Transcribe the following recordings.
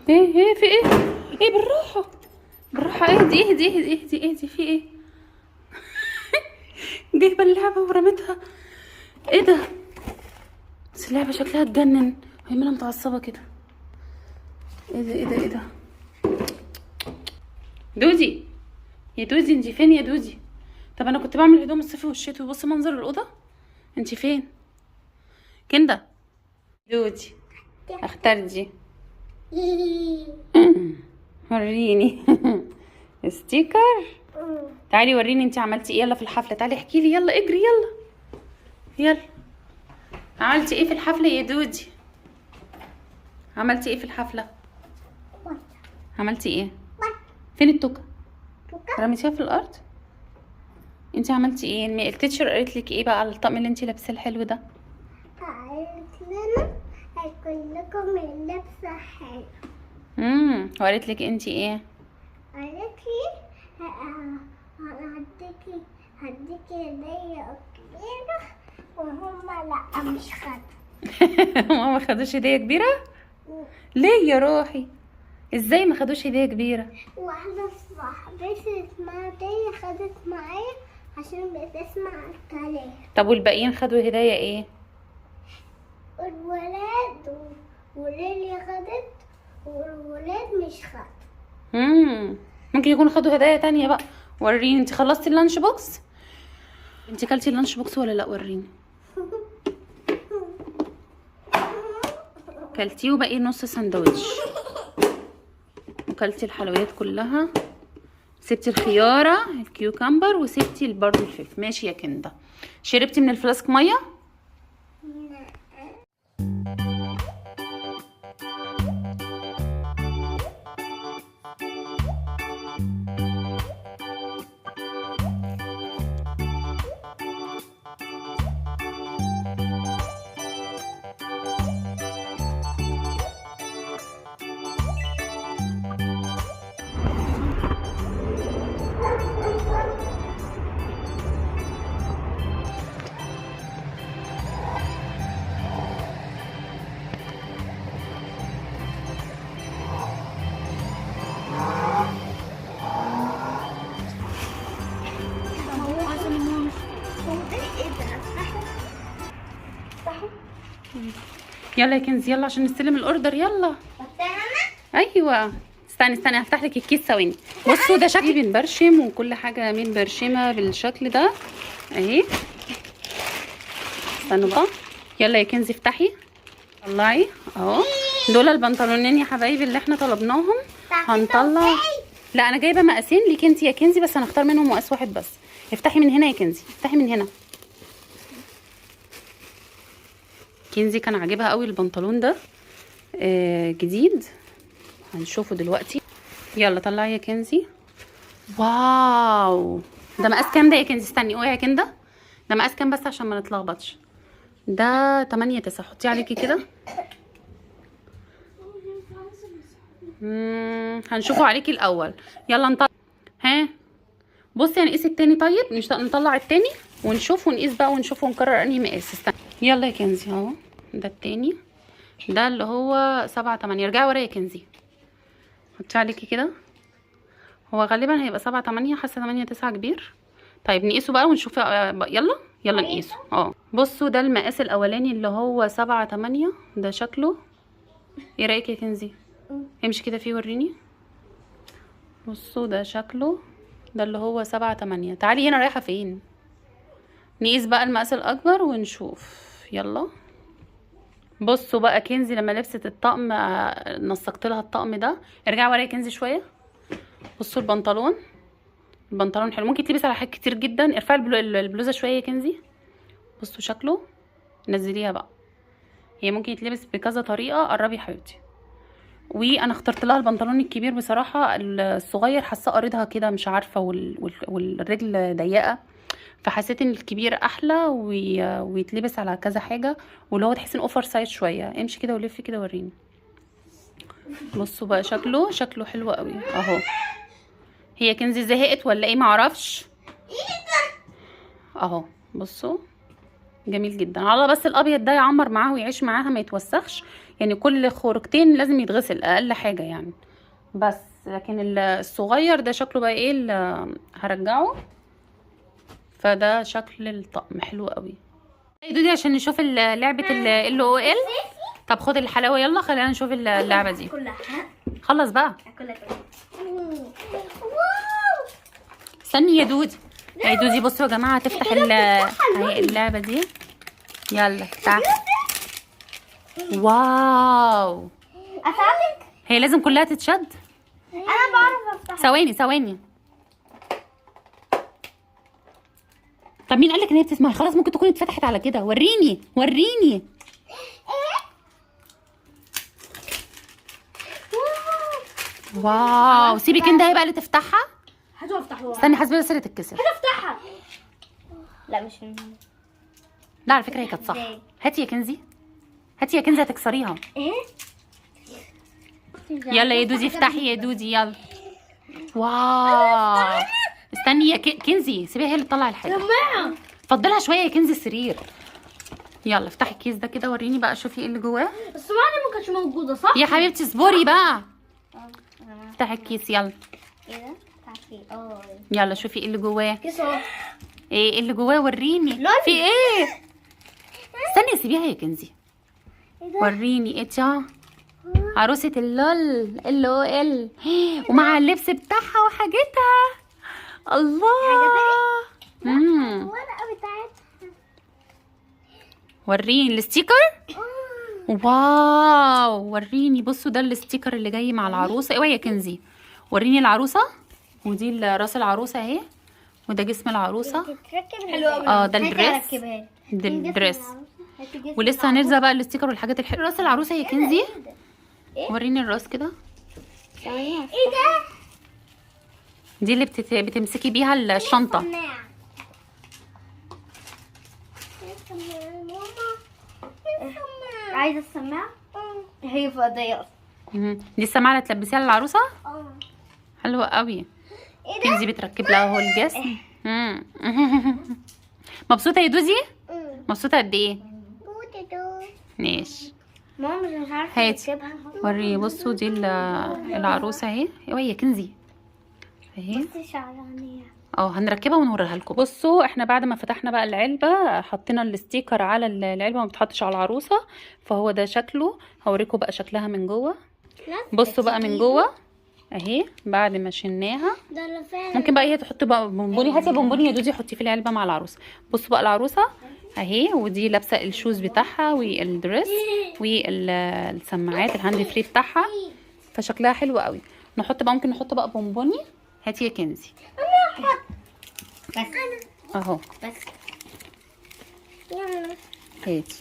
ايه في ايه؟ ايه بالراحة بالراحة، اهدي اهدي اهدي اهدي اهدي، في ايه؟ جايبة اللعبة ورمتها. ايه ده؟ بس اللعبة شكلها تجنن، هي مالها متعصبة كده. ايه ده ايه ده ايه ده؟ دودي يا دودي، انتي فين يا دودي؟ طب انا كنت بعمل هدوم الصيفي والشتوي، بصي منظر الأوضة. انتي فين؟ كندا دودي، اختار دي. وريني. ستيكر. تعالي وريني انتي عملتي ايه. يلا في الحفلة تعالي احكي لي، يلا اجري يلا يلا. عملتي ايه في الحفلة يا دودي؟ عملتي ايه في الحفلة؟ عملتي ايه؟ فين التوكة؟ رميتيها في الارض؟ انتي عملتي ايه؟ التيتشر قالت لك ايه بقى على الطقم اللي انتي لابساه الحلو ده؟ قالت لنا هيكون لكم اللبس حلو. وقالت لك انتي ايه؟ قالت لي هديكي هدية كبيرة، وهما لأ مش خدوا. هما ما خدوش هدية كبيرة؟ ليه يا روحي؟ ازاي ما خدوش هدية كبيرة؟ واحدة صاحبتي اسمها دي خدت معايا عشان بتسمع الكلام. طب والباقيين خدوا هدايا ايه؟ الولاد وليلي خدت، والولاد مش خدوا. ممكن يكونوا خدوا هدايا تانية بقى. وريني انت خلصتي اللانش بوكس؟ انت كلتي اللانش بوكس ولا لا؟ وريني. كلتيه وباقي نص سندوتش، وكلتي الحلويات كلها، سبتي الخيارة الكيوكمبر وسبتي برضه الفلفل. ماشي يا كندا. شربتي من الفلاسك ميه؟ يلا يا كنزي يلا عشان نستلم الاوردر. يلا. ايوه استني هفتح لك الكيس ثواني. بصوا ده شكلي بنبرشم وكل حاجه مبرشمه بالشكل ده اهي. استنوا بقى. يلا يا كنزي افتحي طلعي اهو. دول البنطلونين يا حبايبي اللي احنا طلبناهم. هنطلع. لا انا جايبه مقاسين ليك انت يا كنزي، بس هنختار منهم مقاس واحد بس. افتحي من هنا يا كنزي، افتحي من هنا. كنزي كان عاجبها قوي البنطلون ده جديد، هنشوفه دلوقتي. يلا طلعي يا كنزي. واو ده مقاس كام ده يا كنزي؟ استني اوعي يا كندا، ده مقاس كام بس عشان ما نتلخبطش؟ ده 8/9. حطيه عليكي كده. هنشوفه عليكي الاول. يلا نطلع. ها بصي هنقيس التاني. طيب مش نطلع التاني ونشوف ونقيس بقى ونشوف ونكرر انهي مقاس. استني. يلا يا كنزي اهو ده التاني، ده اللي هو 7/8. ارجعي ورا يا كنزي، حطيه عليكي كده. هو غالبا هيبقى 7/8، حاسه 8/9 كبير. طيب نقيسه بقى ونشوف. يلا يلا نقيسه. بصوا ده المقاس الاولاني اللي هو 7/8 ده شكله. ايه رايك يا كنزي؟ امشي كده فيه وريني. بصوا ده شكله ده اللي هو 7-8. تعالي هنا، رايحة فين؟ نقيس بقى المقاس الأكبر ونشوف. يلا بصوا بقى كنزي لما لبست الطقم، نسقت لها الطقم ده. ارجعي ورا يا كنزي شوية. بصوا البنطلون حلو، ممكن تلبس على حاجات كتير جدا. ارفعي البلوزة شوية يا كنزي. بصوا شكله، نزليها بقى. هي ممكن يتلبس بكذا طريقة. قربي يا حبيبتي. وانا اخترت لها البنطلون الكبير بصراحه، الصغير حاسه قريضها كده مش عارفه، والرجل ضيقه، فحسيت ان الكبير احلى ويتلبس على كذا حاجه، واللي هو تحس ان اوفر سايز شويه. امشي كده ولفي كده وريني. بصوا بقى شكله حلو قوي اهو. هي كنزي زهقت ولا ايه معرفش اهو. بصوا جميل جدا. على بس الابيض ده يعمر معاها ويعيش معاها، ما يتوسخش يعني. كل خروجتين لازم يتغسل اقل حاجه يعني. بس لكن الصغير ده شكله بقى ايه هرجعه. فده شكل الطقم حلو قوي. دودي عشان نشوف لعبه LOL. طب خد الحلاوه يلا، خلينا نشوف اللعبه دي. خلص بقى. استني يا دودي. يا دودي بصوا يا جماعه، هتفتح اللعبه دي. يلا تعالي. واو، اساعدك. هي لازم كلها تتشد. انا بعرف افتح. ثواني. طب مين قالك ان هي بتسمعي؟ خلاص ممكن تكون اتفتحت على كده. وريني. واو، سيبك انت، هي بقى اللي تفتحها. هاتوا افتحوها. استني حاسبه بس تتكسر. افتحها. لا مش من هنا. لا على فكره هي كانت صح. هاتي يا كنزي هتكسريها. ايه؟ يلا يا دودي افتحي يا دودي يلا. واو، استني يا كنزي، سيبيها هي اللي تطلع الحاجه. فضلها شويه يا كنزي السرير. يلا افتحي الكيس ده كده، وريني بقى شوفي ايه اللي جواه. الصباع دي ما كانتش موجوده صح؟ يا حبيبتي اصبري بقى. افتحي الكيس يلا. ايه ده؟ تعرفي يلا شوفي ايه اللي جواه. كيس اهو. ايه اللي جواه؟ وريني. في ايه؟ استني سيبيها يا كنزي. وريني ايه ده؟ عروسة LOL ومع اللبس بتاعها وحاجتها. الله. الورقه بتاعتها. وريني الستيكر. واو، وريني. بصوا ده الستيكر اللي جاي مع العروسه. اوعي يا كنزي. وريني العروسه. ودي راس العروسه اهي، وده جسم العروسه. حلو قوي. ده الدريس. ده الدريس. ولسه هنلزق بقى الستيكر والحاجات الحلوه. راس العروسه يا كنزي. وريني الراس كده. ايه ده؟ دي اللي بتمسكي بيها الشنطه. عايزه السماعه؟ هي فضيه. دي السماعه اللي تلبسيها للعروسه. حلوه قوي. كنزي بتركب لها اهو الجسم. مبسوطه يا دوزي؟ مبسوطه قد ايه؟ ماشي. ماما مش عارفه هاتي وري. بصوا دي العروسه اهي. اوعي يا كنزي اهي. هنركبها ونوريها لكم. بصوا احنا بعد ما فتحنا بقى العلبه، حطينا الستيكر على العلبه، ما بتحطش على العروسه، فهو ده شكله. هوريكم بقى شكلها من جوه. بصوا بقى من جوه اهي. بعد ما شلناها ممكن بقى هي تحط بقى بونبوني. هاتي بونبوني يا دودي، حطيه في العلبه مع العروسه. بصوا بقى العروسه اهي، ودي لابسه الشوز بتاعها والدريس والسماعات الهاند فري بتاعها، فشكلها حلو قوي. ممكن نحط بقى بونبوني. هاتي يا كنزي. بس اهو. بس هاتي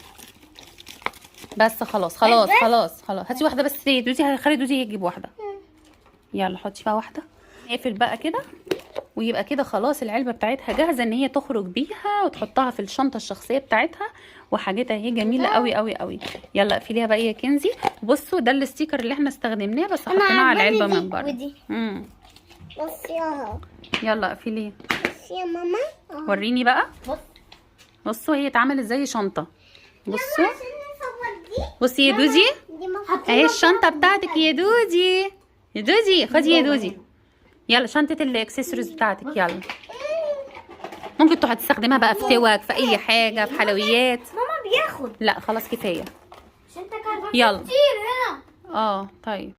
بس. خلاص. هاتي واحده بس يا دودي. خلي دودي يجيب واحده. يلا حطي بقى واحده. نقفل بقى كده، ويبقى كده خلاص العلبه بتاعتها جاهزه ان هي تخرج بيها وتحطها في الشنطه الشخصيه بتاعتها، وحاجتها هي جميله قوي قوي قوي. يلا اقفليها بقى يا كنزي. بصوا ده الستيكر اللي احنا استخدمناه، بس حطيناه على العلبه من بره. بص يا يلا اقفليها. بص يا ماما. وريني بقى. بصوا هي اتعملت زي شنطه. بصي يا دودي اهي الشنطه بتاعتك يا دودي. خدي يا دودي. يلا شنطه الاكسسوارز بتاعتك. يلا ممكن تستخدمها بقى في توك، في اي حاجه، في حلويات. ماما بياخد. لا خلاص كفايه. عشان انت كان يلا كتير هنا. طيب.